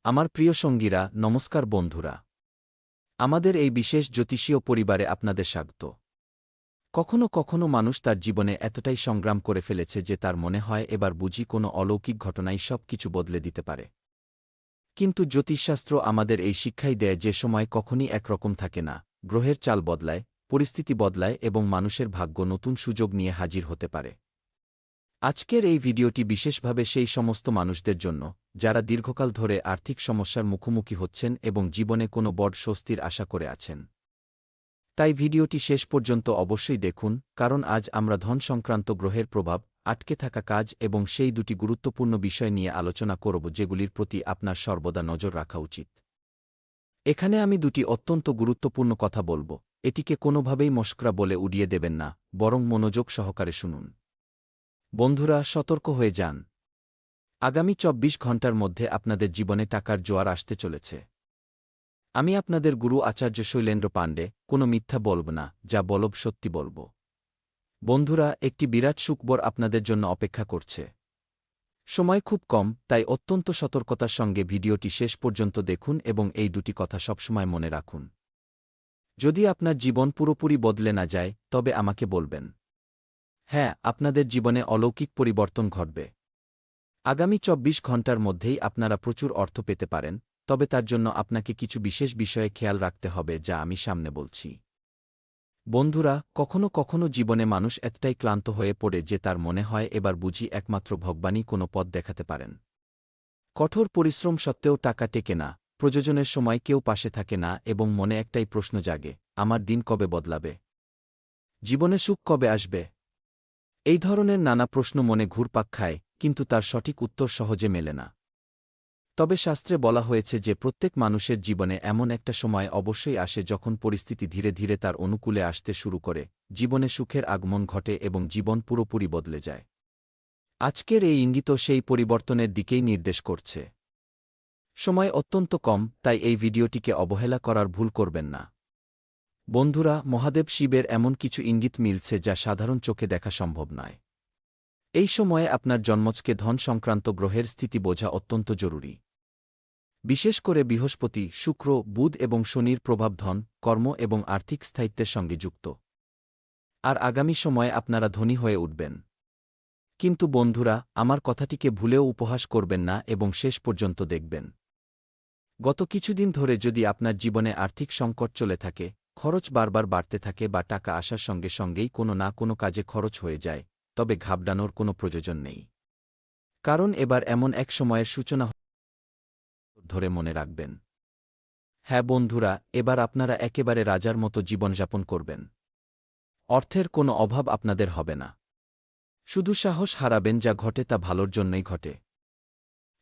আমার প্রিয় সঙ্গীরা, নমস্কার বন্ধুরা। আমাদের এই বিশেষ জ্যোতিষীয় পরিবারে আপনাদের স্বাগত। কখনো কখনো মানুষ তার জীবনে এতটাই সংগ্রাম করে ফেলেছে যে তার মনে হয় এবার বুঝি কোনো অলৌকিক ঘটনাই সব কিছু বদলে দিতে পারে। কিন্তু জ্যোতিষশাস্ত্র আমাদের এই শিক্ষাই দেয় যে সময় কখনই একরকম থাকে না, গ্রহের চাল বদলায়, পরিস্থিতি বদলায় এবং মানুষের ভাগ্য নতুন সুযোগ নিয়ে হাজির হতে পারে। আজকের এই ভিডিওটি বিশেষভাবে সেই সমস্ত মানুষদের জন্য যারা দীর্ঘকাল ধরে আর্থিক সমস্যার মুখোমুখি হচ্ছেন এবং জীবনে কোনো বড় স্বস্তির আশা করে আছেন। তাই ভিডিওটি শেষ পর্যন্ত অবশ্যই দেখুন, কারণ আজ আমরা ধন সংক্রান্ত গ্রহের প্রভাব, আটকে থাকা কাজ এবং সেই দুটি গুরুত্বপূর্ণ বিষয় নিয়ে আলোচনা করব যেগুলির প্রতি আপনার সর্বদা নজর রাখা উচিত। এখানে আমি দুটি অত্যন্ত গুরুত্বপূর্ণ কথা বলবো, এটিকে কোনোভাবেই মশকরা বলে উড়িয়ে দেবেন না, বরং মনোযোগ সহকারে শুনুন। বন্ধুরা, সতর্ক হয়ে যান। আগামী ২৪ ঘণ্টার মধ্যে আপনাদের জীবনে টাকার জোয়ার আসতে চলেছে। আমি আপনাদের গুরু আচার্য শৈলেন্দ্র পাণ্ডে কোনো মিথ্যা বলব না, যা বলব সত্যি বলব। বন্ধুরা, একটি বিরাট সুখবর আপনাদের জন্য অপেক্ষা করছে। সময় খুব কম, তাই অত্যন্ত সতর্কতার সঙ্গে ভিডিওটি শেষ পর্যন্ত দেখুন এবং এই দুটি কথা সবসময় মনে রাখুন। যদি আপনার জীবন পুরোপুরি বদলে না যায়, তবে আমাকে বলবেন। হ্যাঁ, আপনাদের জীবনে অলৌকিক পরিবর্তন ঘটবে। আগামী ২৪ ঘণ্টার মধ্যেই আপনারা প্রচুর অর্থ পেতে পারেন, তবে তার জন্য আপনাকে কিছু বিশেষ বিষয়ে খেয়াল রাখতে হবে যা আমি সামনে বলছি। বন্ধুরা, কখনো কখনো জীবনে মানুষ এতটাই ক্লান্ত হয়ে পড়ে যে তার মনে হয় এবার বুঝি একমাত্র ভগবানই কোনো পথ দেখাতে পারেন। কঠোর পরিশ্রম সত্ত্বেও টাকা টেকে না, প্রয়োজনের সময় কেউ পাশে থাকে না এবং মনে একটাই প্রশ্ন জাগে, আমার দিন কবে বদলাবে? জীবনে সুখ কবে আসবে? এই ধরনের নানা প্রশ্ন মনে ঘুরপাক খায়, কিন্তু তার সঠিক উত্তর সহজে মেলে না। তবে শাস্ত্রে বলা হয়েছে যে প্রত্যেক মানুষের জীবনে এমন একটা সময় অবশ্যই আসে যখন পরিস্থিতি ধীরে ধীরে তার অনুকূলে আসতে শুরু করে, জীবনে সুখের আগমন ঘটে এবং জীবন পুরোপুরি বদলে যায়। আজকের এই ইঙ্গিত সেই পরিবর্তনের দিকেই নির্দেশ করছে। সময় অত্যন্ত কম, তাই এই ভিডিওটিকে অবহেলা করার ভুল করবেন না। বন্ধুরা, মহাদেব শিবের এমন কিছু ইঙ্গিত মিলছে যা সাধারণ চোখে দেখা সম্ভব নয়। এই সময়ে আপনার জন্মছকে ধন সংক্রান্ত গ্রহের স্থিতি বোঝা অত্যন্ত জরুরি। বিশেষ করে বৃহস্পতি, শুক্র, বুধ এবং শনির প্রভাব ধন, কর্ম এবং আর্থিক স্থায়িত্বের সঙ্গে যুক্ত। আর আগামী সময়ে আপনারা ধনী হয়ে উঠবেন। কিন্তু বন্ধুরা, আমার কথাটিকে ভুলেও উপহাস করবেন না এবং শেষ পর্যন্ত দেখবেন। গত কিছুদিন ধরে যদি আপনার জীবনে আর্থিক সংকট চলে থাকে, খরচ বারবার বাড়তে থাকে বা টাকা আসার সঙ্গে সঙ্গেই কোনো না কোনো কাজে খরচ হয়ে যায়, তবে ঘাবড়ানোর কোনো প্রয়োজন নেই। কারণ এবার এমন এক সময়ের সূচনা ধরে মনে রাখবেন। হ্যাঁ বন্ধুরা, এবার আপনারা একেবারে রাজার মতো জীবনযাপন করবেন। অর্থের কোনো অভাব আপনাদের হবে না। শুধু সাহস হারাবেন, যা ঘটে তা ভালোর জন্যই ঘটে।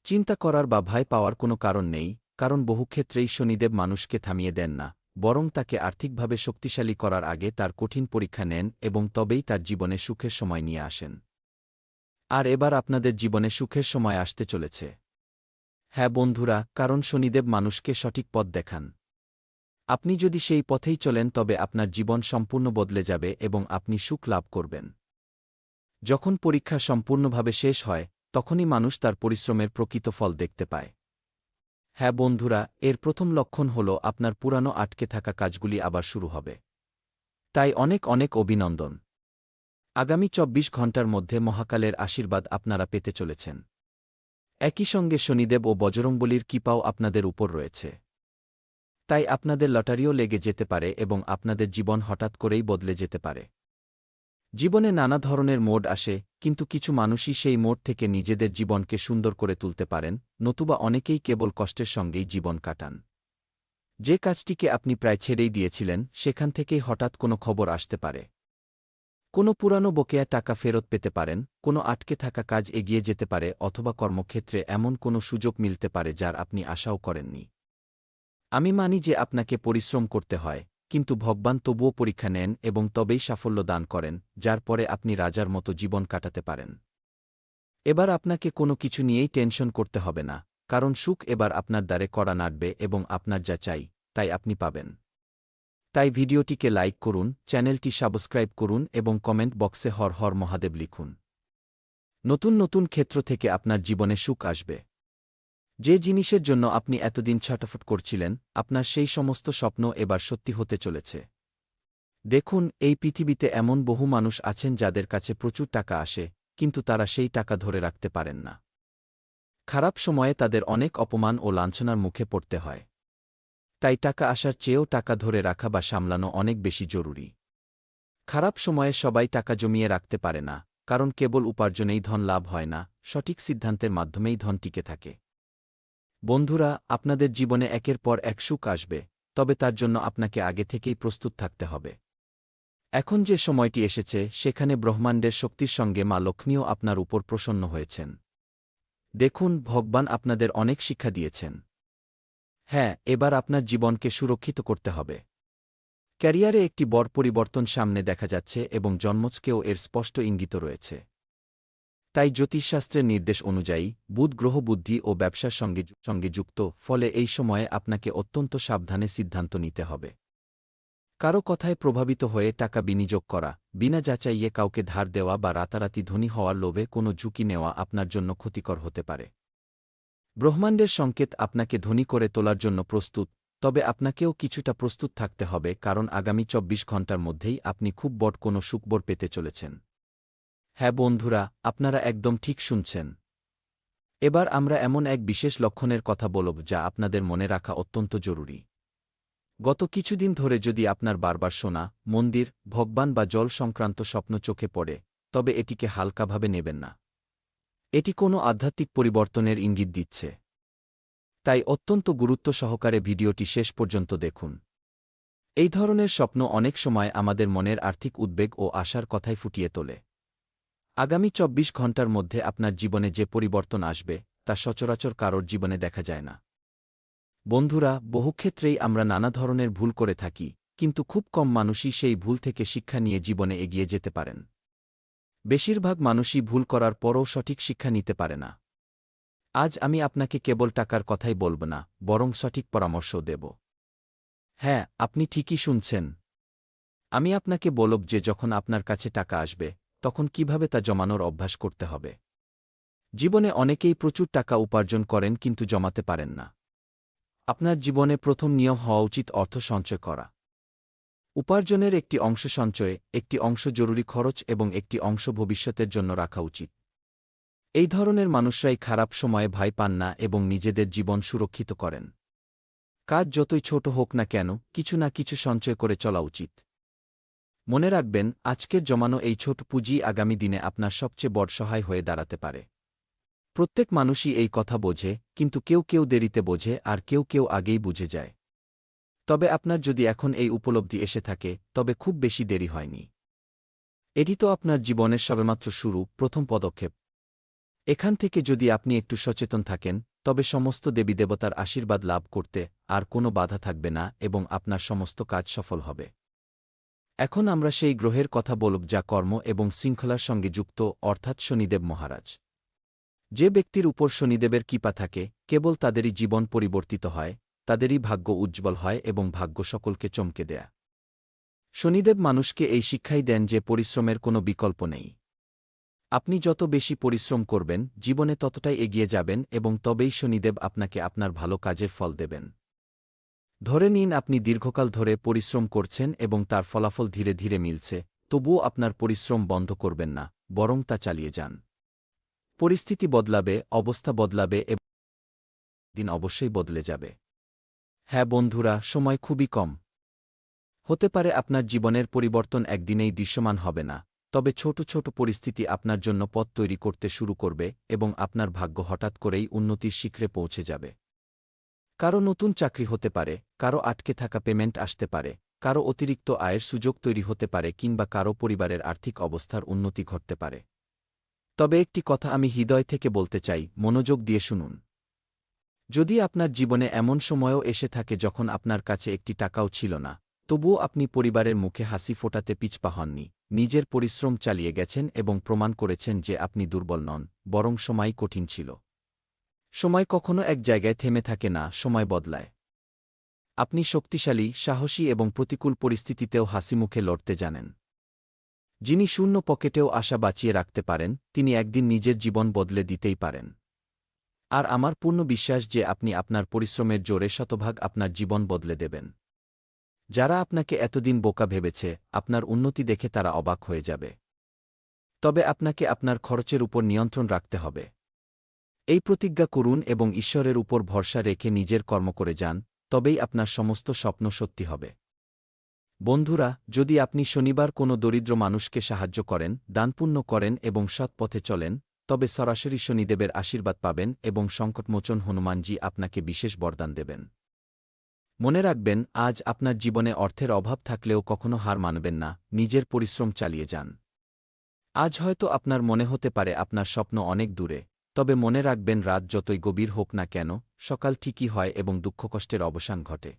চিন্তা করার বা ভয় পাওয়ার কোনো কারণ নেই, কারণ বহু ক্ষেত্রেই শনিদেব মানুষকে থামিয়ে দেন না, বরং তাকে আর্থিকভাবে শক্তিশালী করার আগে তার কঠিন পরীক্ষা নেন এবং তবেই তার জীবনে সুখের সময় নিয়ে আসেন। আর এবার আপনাদের জীবনে সুখের সময় আসতে চলেছে। হ্যাঁ বন্ধুরা, কারণ শনিদেব মানুষকে সঠিক পথ দেখান। আপনি যদি সেই পথেই চলেন তবে আপনার জীবন সম্পূর্ণ বদলে যাবে এবং আপনি সুখ লাভ করবেন। যখন পরীক্ষা সম্পূর্ণভাবে শেষ হয়, তখনই মানুষ তার পরিশ্রমের প্রকৃত ফল দেখতে পায়। হ্যাঁ বন্ধুরা, এর প্রথম লক্ষণ হল আপনার পুরানো আটকে থাকা কাজগুলি আবার শুরু হবে। তাই অনেক অনেক অভিনন্দন। আগামী ২৪ ঘণ্টার মধ্যে মহাকালের আশীর্বাদ আপনারা পেতে চলেছেন। একই সঙ্গে শনিদেব ও বজরংবলীর কৃপাও আপনাদের উপর রয়েছে। তাই আপনাদের লটারিও লেগে যেতে পারে এবং আপনাদের জীবন হঠাৎ করেই বদলে যেতে পারে। জীবনে নানা ধরনের মোড় আসে, কিন্তু কিছু মানুষই সেই মোড় থেকে নিজেদের জীবনকে সুন্দর করে তুলতে পারেন, নতুবা অনেকেই কেবল কষ্টের সঙ্গেই জীবন কাটান। যে কাজটিকে আপনি প্রায় ছেড়েই দিয়েছিলেন, সেখান থেকেই হঠাৎ কোনো খবর আসতে পারে। কোনো পুরানো বকেয়া টাকা ফেরত পেতে পারেন, কোনো আটকে থাকা কাজ এগিয়ে যেতে পারে অথবা কর্মক্ষেত্রে এমন কোনো সুযোগ মিলতে পারে যার আপনি আশাও করেননি। আমি মানি যে আপনাকে পরিশ্রম করতে হয়, কিন্তু ভগবান তবুও পরীক্ষা নেন এবং তবেই সাফল্য দান করেন, যার পরে আপনি রাজার মতো জীবন কাটাতে পারেন। এবার আপনাকে কোনো কিছু নিয়েই টেনশন করতে হবে না, কারণ সুখ এবার আপনার দ্বারে কড়া নাড়বে এবং আপনার যা চাই, তাই আপনি পাবেন। তাই ভিডিওটিকে লাইক করুন, চ্যানেলটি সাবস্ক্রাইব করুন এবং কমেন্ট বক্সে হর হর মহাদেব লিখুন। নতুন নতুন ক্ষেত্র থেকে আপনার জীবনে সুখ আসবে। যে জিনিসের জন্য আপনি এতদিন ছটফট করছিলেন, আপনার সেই সমস্ত স্বপ্ন এবার সত্যি হতে চলেছে। দেখুন, এই পৃথিবীতে এমন বহু মানুষ আছেন যাদের কাছে প্রচুর টাকা আসে, কিন্তু তারা সেই টাকা ধরে রাখতে পারেন না। খারাপ সময়ে তাদের অনেক অপমান ও লাঞ্ছনার মুখে পড়তে হয়। তাই টাকা আসার চেয়েও টাকা ধরে রাখা বা সামলানো অনেক বেশি জরুরি। খারাপ সময়ে সবাই টাকা জমিয়ে রাখতে পারে না, কারণ কেবল উপার্জনেই ধন লাভ হয় না, সঠিক সিদ্ধান্তের মাধ্যমেই ধন টিকে থাকে। বন্ধুরা, আপনাদের জীবনে একের পর এক সুখ আসবে, তবে তার জন্য আপনাকে আগে থেকেই প্রস্তুত থাকতে হবে। এখন যে সময়টি এসেছে, সেখানে ব্রহ্মাণ্ডের শক্তির সঙ্গে মা লক্ষ্মীও আপনার উপর প্রসন্ন হয়েছেন। দেখুন, ভগবান আপনাদের অনেক শিক্ষা দিয়েছেন। হ্যাঁ, এবার আপনার জীবনকে সুরক্ষিত করতে হবে। ক্যারিয়ারে একটি বড় পরিবর্তন সামনে দেখা যাচ্ছে এবং জন্মছকেও এর স্পষ্ট ইঙ্গিত রয়েছে। তাই জ্যোতিষশাস্ত্রের নির্দেশ অনুযায়ী বুধ গ্রহ বুদ্ধি ও ব্যবসার সঙ্গে যুক্ত, ফলে এই সময়ে আপনাকে অত্যন্ত সাবধানে সিদ্ধান্ত নিতে হবে। কারো কথায় প্রভাবিত হয়ে টাকা বিনিয়োগ করা, বিনা যাচাইয়ে কাউকে ধার দেওয়া বা রাতারাতি ধনী হওয়ার লোভে কোনো ঝুঁকি নেওয়া আপনার জন্য ক্ষতিকর হতে পারে। ব্রহ্মাণ্ডের সংকেত আপনাকে ধনী করে তোলার জন্য প্রস্তুত, তবে আপনাকেও কিছুটা প্রস্তুত থাকতে হবে, কারণ আগামী ২৪ ঘণ্টার মধ্যেই আপনি খুব বড় কোনো সুখবর পেতে চলেছেন। হ্যাঁ বন্ধুরা, আপনারা একদম ঠিক শুনছেন। এবার আমরা এমন এক বিশেষ লক্ষণের কথা বলব যা আপনাদের মনে রাখা অত্যন্ত জরুরি। গত কিছুদিন ধরে যদি আপনার বারবার সোনা, মন্দির, ভগবান বা জল সংক্রান্ত স্বপ্ন চোখে পড়ে, তবে এটিকে হালকাভাবে নেবেন না। এটি কোনো আধ্যাত্মিক পরিবর্তনের ইঙ্গিত দিচ্ছে। তাই অত্যন্ত গুরুত্ব সহকারে ভিডিওটি শেষ পর্যন্ত দেখুন। এই ধরনের স্বপ্ন অনেক সময় আমাদের মনের আর্থিক উদ্বেগ ও আশার কথাই ফুটিয়ে তোলে। আগামী ২৪ ঘণ্টার মধ্যে আপনার জীবনে যে পরিবর্তন আসবে, তা সচরাচর কারোর জীবনে দেখা যায় না। বন্ধুরা, বহু ক্ষেত্রেই আমরা নানা ধরনের ভুল করে থাকি, কিন্তু খুব কম মানুষই সেই ভুল থেকে শিক্ষা নিয়ে জীবনে এগিয়ে যেতে পারেন। বেশিরভাগ মানুষই ভুল করার পরও সঠিক শিক্ষা নিতে পারে না। আজ আমি আপনাকে কেবল টাকার কথাই বলব না, বরং সঠিক পরামর্শও দেব। হ্যাঁ, আপনি ঠিকই শুনছেন। আমি আপনাকে বলব যে যখন আপনার কাছে টাকা আসবে, তখন কিভাবে তা জমানোর অভ্যাস করতে হবে। জীবনে অনেকেই প্রচুর টাকা উপার্জন করেন কিন্তু জমাতে পারেন না। আপনার জীবনে প্রথম নিয়ম হওয়া উচিত অর্থ সঞ্চয় করা। উপার্জনের একটি অংশ সঞ্চয়ে, একটি অংশ জরুরি খরচ এবং একটি অংশ ভবিষ্যতের জন্য রাখা উচিত। এই ধরনের মানুষরাই খারাপ সময়ে ভয় পান না এবং নিজেদের জীবন সুরক্ষিত করেন। কাজ যতই ছোট হোক না কেন, কিছু না কিছু সঞ্চয় করে চলা উচিত। মনে রাখবেন, আজকের জমানো এই ছোট পুঁজি আগামী দিনে আপনার সবচেয়ে বড় সহায় হয়ে দাঁড়াতে পারে। প্রত্যেক মানুষই এই কথা বোঝে, কিন্তু কেউ কেউ দেরিতে বোঝে আর কেউ কেউ আগেই বুঝে যায়। তবে আপনার যদি এখন এই উপলব্ধি এসে থাকে, তবে খুব বেশি দেরি হয়নি। এটি তো আপনার জীবনের সবেমাত্র শুরু, প্রথম পদক্ষেপ। এখান থেকে যদি আপনি একটু সচেতন থাকেন, তবে সমস্ত দেবীদেবতার আশীর্বাদ লাভ করতে আর কোনো বাধা থাকবে না এবং আপনার সমস্ত কাজ সফল হবে। এখন আমরা সেই গ্রহের কথা বলব যা কর্ম এবং শৃঙ্খলার সঙ্গে যুক্ত, অর্থাৎ শনিদেব মহারাজ। যে ব্যক্তির উপর শনিদেবের কৃপা থাকে, কেবল তাদেরই জীবন পরিবর্তিত হয়, তাদেরই ভাগ্য উজ্জ্বল হয় এবং ভাগ্য সকলকে চমকে দেয়া। শনিদেব মানুষকে এই শিক্ষাই দেন যে পরিশ্রমের কোনো বিকল্প নেই। আপনি যত বেশি পরিশ্রম করবেন, জীবনে ততটাই এগিয়ে যাবেন এবং তবেই শনিদেব আপনাকে আপনার ভালো কাজের ফল দেবেন। ধরে নিন আপনি দীর্ঘকাল ধরে পরিশ্রম করছেন এবং তার ফলাফল ধীরে ধীরে মিলছে, তবুও আপনার পরিশ্রম বন্ধ করবেন না, বরং তা চালিয়ে যান। পরিস্থিতি বদলাবে, অবস্থা বদলাবে এবং দিন অবশ্যই বদলে যাবে। হ্যাঁ বন্ধুরা, সময় খুবই কম। হতে পারে আপনার জীবনের পরিবর্তন একদিনেই দৃশ্যমান হবে না, তবে ছোট ছোট পরিস্থিতি আপনার জন্য পথ তৈরি করতে শুরু করবে এবং আপনার ভাগ্য হঠাৎ করেই উন্নতির শিখরে পৌঁছে যাবে। কারো নতুন চাকরি হতে পারে, কারো আটকে থাকা পেমেন্ট আসতে পারে, কারো অতিরিক্ত আয়ের সুযোগ তৈরি হতে পারে কিংবা কারো পরিবারের আর্থিক অবস্থার উন্নতি ঘটতে পারে। তবে একটি কথা আমি হৃদয় থেকে বলতে চাই, মনোযোগ দিয়ে শুনুন। যদি আপনার জীবনে এমন সময়ও এসে থাকে যখন আপনার কাছে একটি টাকাও ছিল না, তবুও আপনি পরিবারের মুখে হাসি ফোটাতে পিছপা হননি, নিজের পরিশ্রম চালিয়ে গেছেন এবং প্রমাণ করেছেন যে আপনি দুর্বল নন, বরং সময় কঠিন ছিল। সময় কখনো এক জায়গায় থেমে থাকে না, সময় বদলায়। আপনি শক্তিশালী, সাহসী এবং প্রতিকূল পরিস্থিতিতেও হাসিমুখে লড়তে জানেন। যিনি শূন্য পকেটেও আশা বাঁচিয়ে রাখতে পারেন, তিনি একদিন নিজের জীবন বদলে দিতেই পারেন। আর আমার পূর্ণ বিশ্বাস যে আপনি আপনার পরিশ্রমের জোরে শতভাগ আপনার জীবন বদলে দেবেন। যারা আপনাকে এতদিন বোকা ভেবেছে, আপনার উন্নতি দেখে তারা অবাক হয়ে যাবে। তবে আপনাকে আপনার খরচের উপর নিয়ন্ত্রণ রাখতে হবে। এই প্রতিজ্ঞা করুন এবং ঈশ্বরের উপর ভরসা রেখে নিজের কর্ম করে যান, তবেই আপনার সমস্ত স্বপ্ন সত্যি হবে। বন্ধুরা, যদি আপনি শনিবার কোনো দরিদ্র মানুষকে সাহায্য করেন, দানপুণ্য করেন এবং সৎ পথে চলেন, তবে সরাসরি শনিদেবের আশীর্বাদ পাবেন এবং সংকটমোচন হনুমানজি আপনাকে বিশেষ বরদান দেবেন। মনে রাখবেন, আজ আপনার জীবনে অর্থের অভাব থাকলেও কখনো হার মানবেন না, নিজের পরিশ্রম চালিয়ে যান। আজ হয়তো আপনার মনে হতে পারে আপনার স্বপ্ন অনেক দূরে, তবে মনে রাখবেন রাত যতই গভীর হোক না কেন, সকাল ঠিকই হয় এবং দুঃখকষ্টের অবসান ঘটে।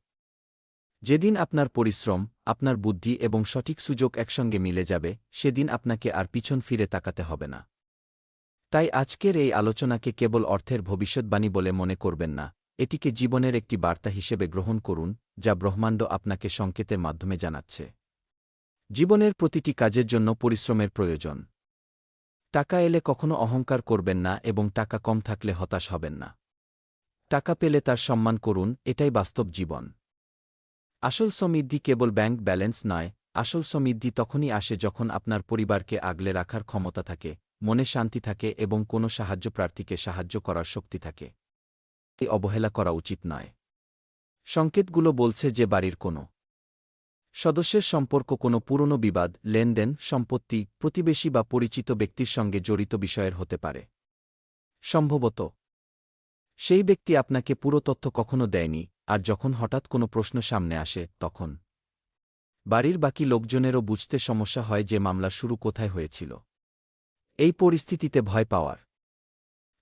যেদিন আপনার পরিশ্রম, আপনার বুদ্ধি এবং সঠিক সুযোগ একসঙ্গে মিলে যাবে, সেদিন আপনাকে আর পিছন ফিরে তাকাতে হবে না। তাই আজকের এই আলোচনাকে কেবল অর্থের ভবিষ্যৎবাণী বলে মনে করবেন না, এটিকে জীবনের একটি বার্তা হিসেবে গ্রহণ করুন, যা ব্রহ্মাণ্ড আপনাকে সংকেতের মাধ্যমে জানাচ্ছে। জীবনের প্রতিটি কাজের জন্য পরিশ্রমের প্রয়োজন। টাকা এলে কখনো অহংকার করবেন না এবং টাকা কম থাকলে হতাশ হবেন না। টাকা পেলে তার সম্মান করুন, এটাই বাস্তব জীবন। আসল সমৃদ্ধি কেবল ব্যাংক ব্যালেন্স নয়, আসল সমৃদ্ধি তখনই আসে যখন আপনার পরিবারকে আগলে রাখার ক্ষমতা থাকে, মনে শান্তি থাকে এবং কোনো সাহায্যপ্রার্থীকে সাহায্য করার শক্তি থাকে। এই অবহেলা করা উচিত নয়। সংকেতগুলো বলছে যে বাড়ির কোনো সদস্যের সম্পর্ক কোনো পুরনো বিবাদ, লেনদেন, সম্পত্তি, প্রতিবেশী বা পরিচিত ব্যক্তির সঙ্গে জড়িত বিষয়ের হতে পারে। সম্ভবত সেই ব্যক্তি আপনাকে পুরো তথ্য কখনো দেয়নি, আর যখন হঠাৎ কোনো প্রশ্ন সামনে আসে, তখন বাড়ির বাকি লোকজনেরও বুঝতে সমস্যা হয় যে মামলা শুরু কোথায় হয়েছিল। এই পরিস্থিতিতে ভয় পাওয়ার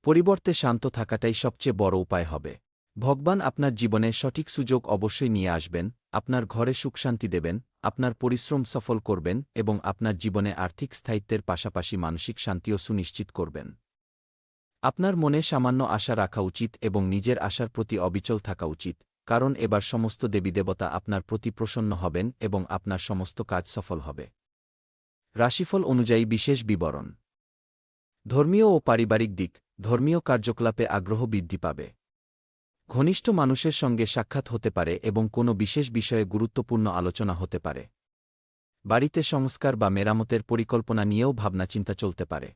পরিবর্তে শান্ত থাকাটাই সবচেয়ে বড় উপায় হবে। ভগবান আপনার জীবনে সঠিক সুযোগ অবশ্যই নিয়ে আসবেন, আপনার ঘরে সুখশান্তি দেবেন, আপনার পরিশ্রম সফল করবেন এবং আপনার জীবনে আর্থিক স্থায়িত্বের পাশাপাশি মানসিক শান্তিও সুনিশ্চিত করবেন। আপনার মনে সামান্য আশা রাখা উচিত এবং নিজের আশার প্রতি অবিচল থাকা উচিত, কারণ এবার সমস্ত দেবীদেবতা আপনার প্রতি প্রসন্ন হবেন এবং আপনার সমস্ত কাজ সফল হবে। রাশিফল অনুযায়ী বিশেষ বিবরণ। ধর্মীয় ও পারিবারিক দিক। ধর্মীয় কার্যকলাপে আগ্রহ বৃদ্ধি পাবে। ঘনিষ্ঠ মানুষের সঙ্গে সাক্ষাৎ হতে পারে এবং কোনো বিশেষ বিষয়ে গুরুত্বপূর্ণ আলোচনা হতে পারে। বাড়িতে সংস্কার বা মেরামতের পরিকল্পনা নিয়েও ভাবনাচিন্তা চলতে পারে।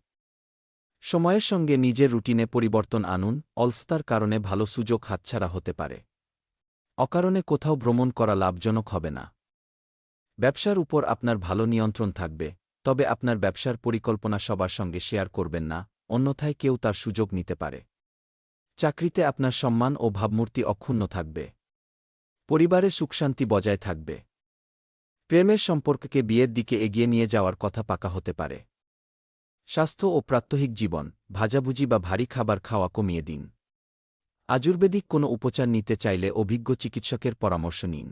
সময়ের সঙ্গে নিজের রুটিনে পরিবর্তন আনুন, অলস্তার কারণে ভালো সুযোগ হাতছাড়া হতে পারে। অকারণে কোথাও ভ্রমণ করা লাভজনক হবে না। ব্যবসার উপর আপনার ভালো নিয়ন্ত্রণ থাকবে, তবে আপনার ব্যবসার পরিকল্পনা সবার সঙ্গে শেয়ার করবেন না, অন্যথায় কেউ তার সুযোগ নিতে পারে। চাকরিতে আপনার সম্মান ও ভাবমূর্তি অক্ষুণ্ণ থাকবে। পরিবারে সুখশান্তি বজায় থাকবে। প্রেমের সম্পর্ককে বিয়ের দিকে এগিয়ে নিয়ে যাওয়ার কথা পাকা হতে পারে। স্বাস্থ্য ও প্রাত্যহিক জীবন। ভাজাভুজি বা ভারী খাবার খাওয়া কমিয়ে দিন। আয়ুর্বেদিক কোনো উপচার নিতে চাইলে অভিজ্ঞ চিকিৎসকের পরামর্শ নিন।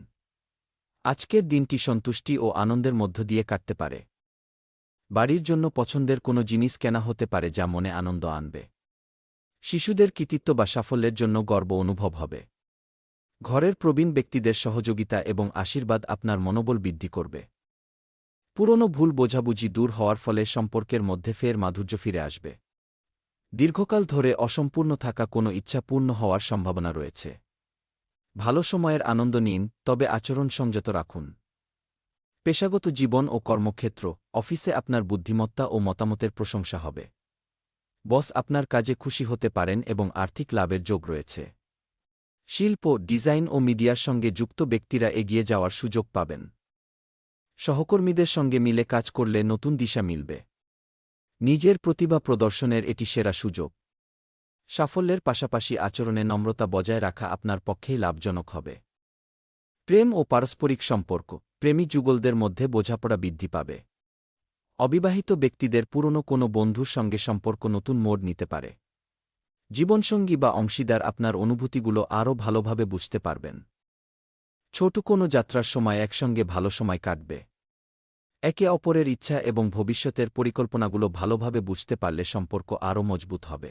আজকের দিনটি সন্তুষ্টি ও আনন্দের মধ্য দিয়ে কাটতে পারে। বাড়ির জন্য পছন্দের কোনো জিনিস কেনা হতে পারে যা মনে আনন্দ আনবে। শিশুদের কৃতিত্ব বা সাফল্যের জন্য গর্ব অনুভব হবে। ঘরের প্রবীণ ব্যক্তিদের সহযোগিতা এবং আশীর্বাদ আপনার মনোবল বৃদ্ধি করবে। পুরনো ভুল বোঝাবুঝি দূর হওয়ার ফলে সম্পর্কের মধ্যে ফের মাধুর্য ফিরে আসবে। দীর্ঘকাল ধরে অসম্পূর্ণ থাকা কোনো ইচ্ছা পূর্ণ হওয়ার সম্ভাবনা রয়েছে। ভালো সময়ের আনন্দ নিন, তবে আচরণ সংযত রাখুন। পেশাগত জীবন ও কর্মক্ষেত্র। অফিসে আপনার বুদ্ধিমত্তা ও মতামতের প্রশংসা হবে। বস আপনার কাজে খুশি হতে পারেন এবং আর্থিক লাভের যোগ রয়েছে। শিল্প, ডিজাইন ও মিডিয়ার সঙ্গে যুক্ত ব্যক্তিরা এগিয়ে যাওয়ার সুযোগ পাবেন। সহকর্মীদের সঙ্গে মিলে কাজ করলে নতুন দিশা মিলবে। নিজের প্রতিভা প্রদর্শনের এটি সেরা সুযোগ। সাফল্যের পাশাপাশি আচরণে নম্রতা বজায় রাখা আপনার পক্ষেই লাভজনক হবে। প্রেম ও পারস্পরিক সম্পর্ক। প্রেমী যুগলদের মধ্যে বোঝাপড়া বৃদ্ধি পাবে। অবিবাহিত ব্যক্তিদের পুরনো কোনো বন্ধুর সঙ্গে সম্পর্ক নতুন মোড় নিতে পারে। জীবনসঙ্গী বা অংশীদার আপনার অনুভূতিগুলো আরও ভালোভাবে বুঝতে পারবেন। ছোট কোনো যাত্রার সময় একসঙ্গে ভালো সময় কাটবে। একে অপরের ইচ্ছা এবং ভবিষ্যতের পরিকল্পনাগুলো ভালোভাবে বুঝতে পারলে সম্পর্ক আরও মজবুত হবে।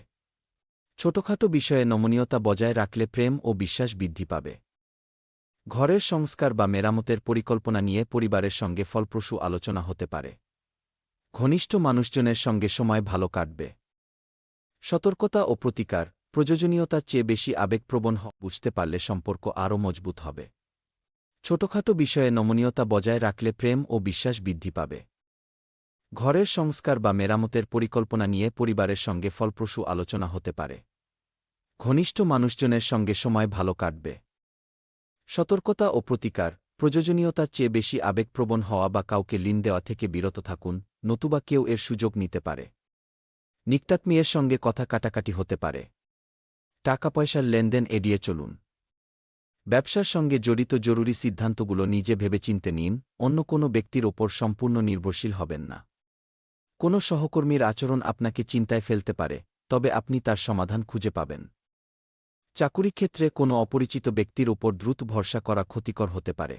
ছোটখাটো বিষয়ে নমনীয়তা বজায় রাখলে প্রেম ও বিশ্বাস বৃদ্ধি পাবে। ঘরের সংস্কার বা মেরামতের পরিকল্পনা নিয়ে পরিবারের সঙ্গে ফলপ্রসূ আলোচনা হতে পারে। ঘনিষ্ঠ মানুষজনের সঙ্গে সময় ভালো কাটবে। সতর্কতা ও প্রতিকার। প্রয়োজনীয়তার চেয়ে বেশি আবেগপ্রবণ বুঝতে পারলে সম্পর্ক আরও মজবুত হবে। ছোটখাটো বিষয়ে নমনীয়তা বজায় রাখলে প্রেম ও বিশ্বাস বৃদ্ধি পাবে। ঘরের সংস্কার বা মেরামতের পরিকল্পনা নিয়ে পরিবারের সঙ্গে ফলপ্রসূ আলোচনা হতে পারে। ঘনিষ্ঠ মানুষজনের সঙ্গে সময় ভালো কাটবে। সতর্কতা ও প্রতিকার, প্রয়োজনীয়তার চেয়ে বেশি আবেগপ্রবণ হওয়া বা কাউকে ঋণ দেওয়া থেকে বিরত থাকুন, নতুবা কেউ এর সুযোগ নিতে পারে। নিকটাত্মীয়ের সঙ্গে কথা কাটাকাটি হতে পারে। টাকা পয়সার লেনদেন এড়িয়ে চলুন। ব্যবসার সঙ্গে জড়িত জরুরি সিদ্ধান্তগুলো নিজে ভেবেচিন্তে নিন, অন্য কোনো ব্যক্তির ওপর সম্পূর্ণ নির্ভরশীল হবেন না। কোনো সহকর্মীর আচরণ আপনাকে চিন্তায় ফেলতে পারে, তবে আপনি তার সমাধান খুঁজে পাবেন। চাকুরি ক্ষেত্রে কোনো অপরিচিত ব্যক্তির ওপর দ্রুত ভরসা করা ক্ষতিকর হতে পারে।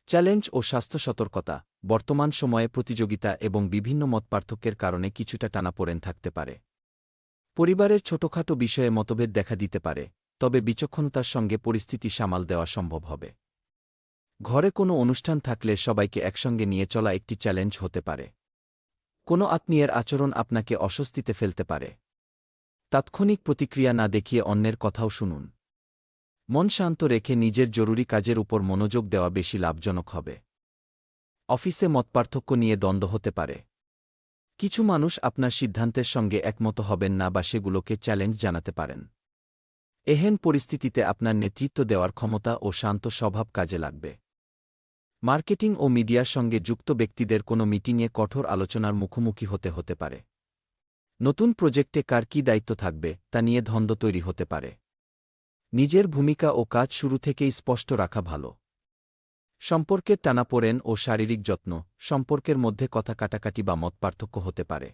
চ্যালেঞ্জ ও স্বাস্থ্য সতর্কতা, বর্তমান সময়ে প্রতিযোগিতা এবং বিভিন্ন মতপার্থক্যের কারণে কিছুটা টানাপোড়েন থাকতে পারে। পরিবারের ছোটখাটো বিষয়ে মতভেদ দেখা দিতে পারে, তবে বিচক্ষণতার সঙ্গে পরিস্থিতি সামাল দেওয়া সম্ভব হবে। ঘরে কোনো অনুষ্ঠান থাকলে সবাইকে একসঙ্গে নিয়ে চলা একটি চ্যালেঞ্জ হতে পারে। কোনো আত্মীয়ের আচরণ আপনাকে অস্বস্তিতে ফেলতে পারে। তাৎক্ষণিক প্রতিক্রিয়া না দেখিয়ে অন্যের কথাও শুনুন। মন শান্ত রেখে নিজের জরুরি কাজের উপর মনোযোগ দেওয়া বেশি লাভজনক হবে। অফিসে মতপার্থক্য নিয়ে দ্বন্দ্ব হতে পারে। কিছু মানুষ আপনার সিদ্ধান্তের সঙ্গে একমত হবেন না বা সেগুলোকে চ্যালেঞ্জ জানাতে পারেন। এহেন পরিস্থিতিতে আপনার নেতৃত্ব দেওয়ার ক্ষমতা ও শান্ত স্বভাব কাজে লাগবে। মার্কেটিং ও মিডিয়ার সঙ্গে যুক্ত ব্যক্তিদের কোনো মিটিংয়ে কঠোর আলোচনার মুখোমুখি হতে পারে। নতুন প্রজেক্টে কার কী দায়িত্ব থাকবে তা নিয়ে দ্বন্দ্ব তৈরি হতে পারে। নিজের ভূমিকা ও কাজ শুরু থেকেই স্পষ্ট রাখা ভালো। সম্পর্কের টানাপোড়েন ও শারীরিক যত্ন, সম্পর্কের মধ্যে কথা কাটাকাটি বা মতপার্থক্য হতে পারে।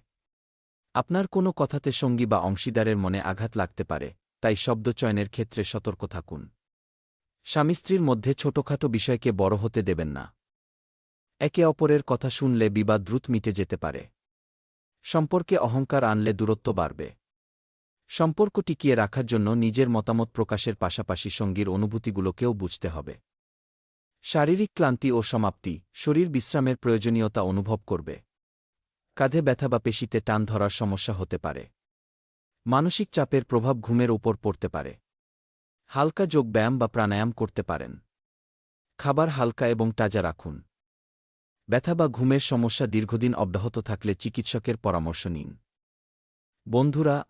আপনার কোনো কথাতে সঙ্গী বা অংশীদারের মনে আঘাত লাগতে পারে, তাই শব্দচয়নের ক্ষেত্রে সতর্ক থাকুন। স্বামী স্ত্রীর মধ্যে ছোটখাটো বিষয়কে বড় হতে দেবেন না। একে অপরের কথা শুনলে বিবাদ দ্রুত মিটে যেতে পারে। সম্পর্কে অহংকার আনলে দূরত্ব বাড়বে। সম্পর্ক টিকিয়ে রাখার জন্য নিজের মতামত প্রকাশের পাশাপাশি সঙ্গীর অনুভূতিগুলোকেও বুঝতে হবে। শারীরিক ক্লান্তি ও সমাপ্তি, শরীর বিশ্রামের প্রয়োজনীয়তা অনুভব করবে। কাঁধে ব্যথা বা পেশিতে টান ধরার সমস্যা হতে পারে। মানসিক চাপের প্রভাব ঘুমের উপর পড়তে পারে। হালকা যোগব্যায়াম বা প্রাণায়াম করতে পারেন। খাবার হালকা এবং তাজা রাখুন। ব্যথা বা ঘুমের সমস্যা দীর্ঘদিন অব্যাহত থাকলে চিকিৎসকের পরামর্শ নিন। বন্ধুরা,